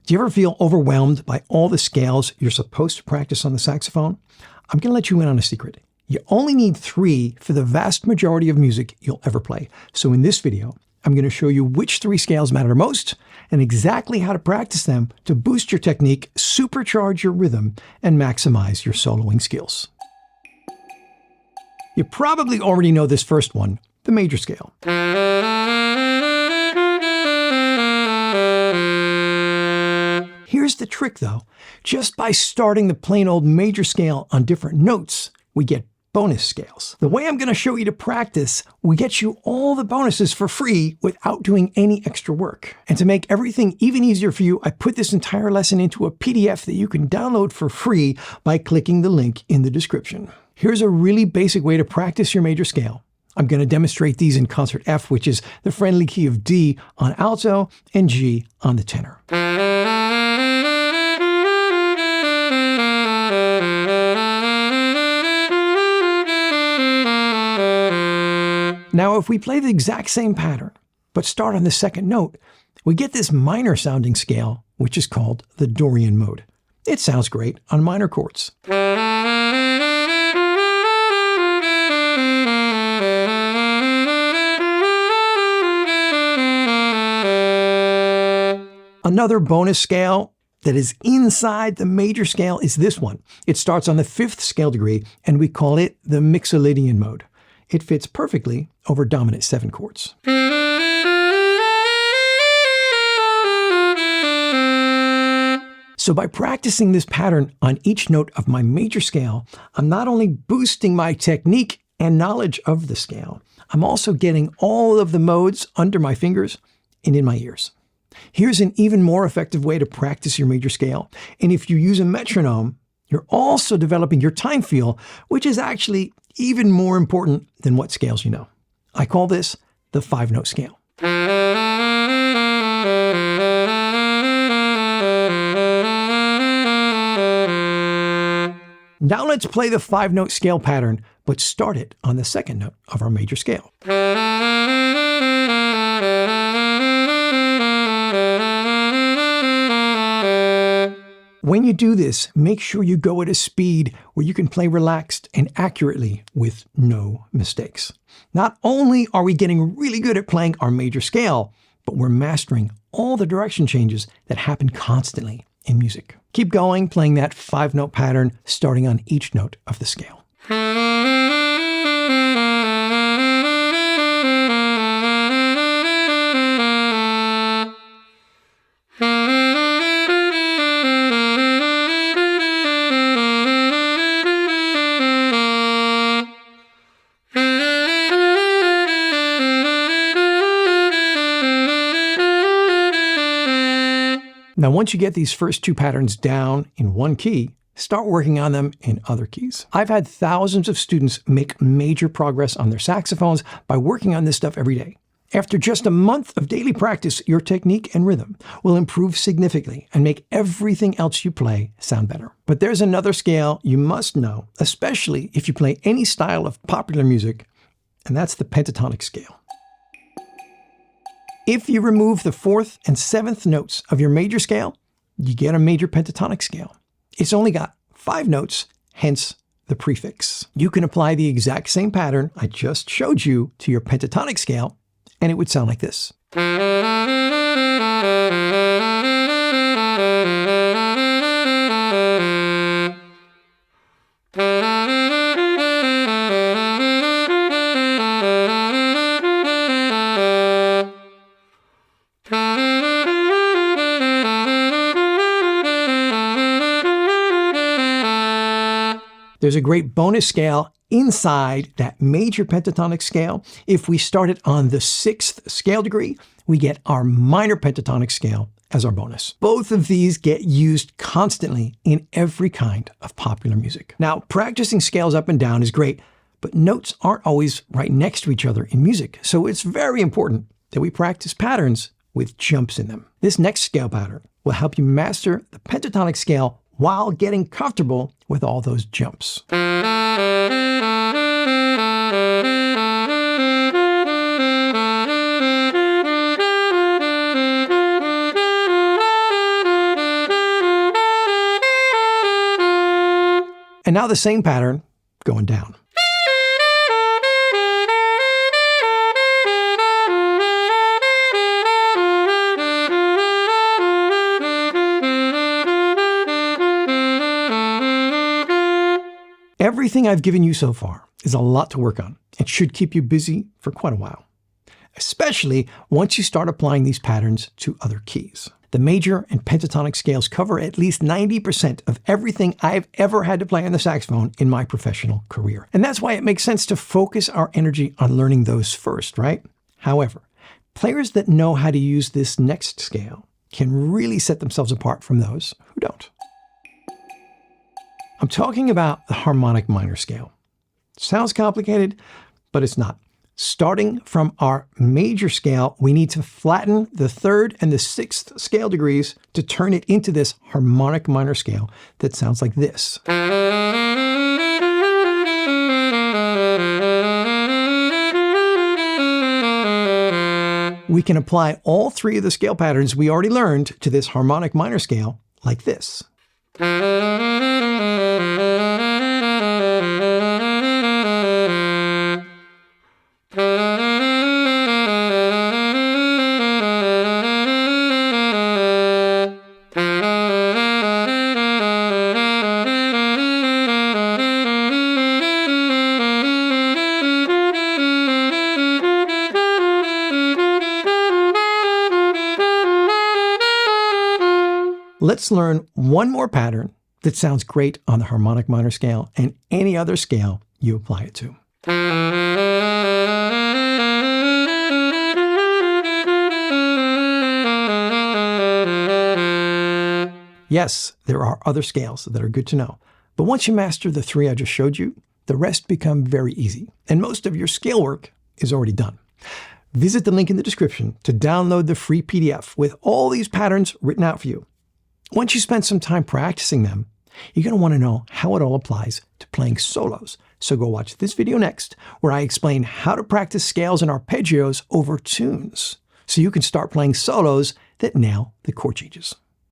Do you ever feel overwhelmed by all the scales you're supposed to practice on the saxophone? I'm going to let you in on a secret. You only need 3 for the vast majority of music you'll ever play. So in this video, I'm going to show you which 3 scales matter most and exactly how to practice them to boost your technique, supercharge your rhythm, and maximize your soloing skills. You probably already know this first one, the major scale. Here's the trick though. Just by starting the plain old major scale on different notes, we get bonus scales. The way I'm going to show you to practice, we get you all the bonuses for free without doing any extra work. And to make everything even easier for you, I put this entire lesson into a PDF that you can download for free by clicking the link in the description. Here's a really basic way to practice your major scale. I'm going to demonstrate these in concert F, which is the friendly key of D on alto and G on the tenor. Now, if we play the exact same pattern, but start on the second note, we get this minor sounding scale, which is called the Dorian mode. It sounds great on minor chords. Another bonus scale that is inside the major scale is this one. It starts on the 5th scale degree, and we call it the Mixolydian mode. It fits perfectly over dominant 7 chords. So by practicing this pattern on each note of my major scale, I'm not only boosting my technique and knowledge of the scale, I'm also getting all of the modes under my fingers and in my ears. Here's an even more effective way to practice your major scale. And if you use a metronome, you're also developing your time feel, which is actually even more important than what scales you know. I call this the 5-note scale. Now let's play the 5-note scale pattern, but start it on the 2nd note of our major scale. When you do this, make sure you go at a speed where you can play relaxed and accurately with no mistakes. Not only are we getting really good at playing our major scale, but we're mastering all the direction changes that happen constantly in music. Keep going, playing that 5-note pattern, starting on each note of the scale. Now, once you get these first 2 patterns down in one key, start working on them in other keys. I've had thousands of students make major progress on their saxophones by working on this stuff every day. After just a month of daily practice, your technique and rhythm will improve significantly and make everything else you play sound better. But there's another scale you must know, especially if you play any style of popular music, and that's the pentatonic scale. If you remove the 4th and 7th notes of your major scale, you get a major pentatonic scale. It's only got 5 notes, hence the prefix. You can apply the exact same pattern I just showed you to your pentatonic scale, and it would sound like this. There's a great bonus scale inside that major pentatonic scale. If we start it on the 6th scale degree, we get our minor pentatonic scale as our bonus. Both of these get used constantly in every kind of popular music. Now, practicing scales up and down is great, but notes aren't always right next to each other in music. So it's very important that we practice patterns with jumps in them. This next scale pattern will help you master the pentatonic scale while getting comfortable with all those jumps. And now the same pattern going down. Everything I've given you so far is a lot to work on and should keep you busy for quite a while, especially once you start applying these patterns to other keys. The major and pentatonic scales cover at least 90% of everything I've ever had to play on the saxophone in my professional career. And that's why it makes sense to focus our energy on learning those first, right? However, players that know how to use this next scale can really set themselves apart from those who don't. I'm talking about the harmonic minor scale. Sounds complicated, but it's not. Starting from our major scale, we need to flatten the 3rd and the 6th scale degrees to turn it into this harmonic minor scale that sounds like this. We can apply all 3 of the scale patterns we already learned to this harmonic minor scale like this. Let's learn one more pattern that sounds great on the harmonic minor scale and any other scale you apply it to. Yes, there are other scales that are good to know, but once you master the 3 I just showed you, the rest become very easy, and most of your scale work is already done. Visit the link in the description to download the free PDF with all these patterns written out for you. Once you spend some time practicing them, you're going to want to know how it all applies to playing solos. So go watch this video next, where I explain how to practice scales and arpeggios over tunes, so you can start playing solos that nail the chord changes.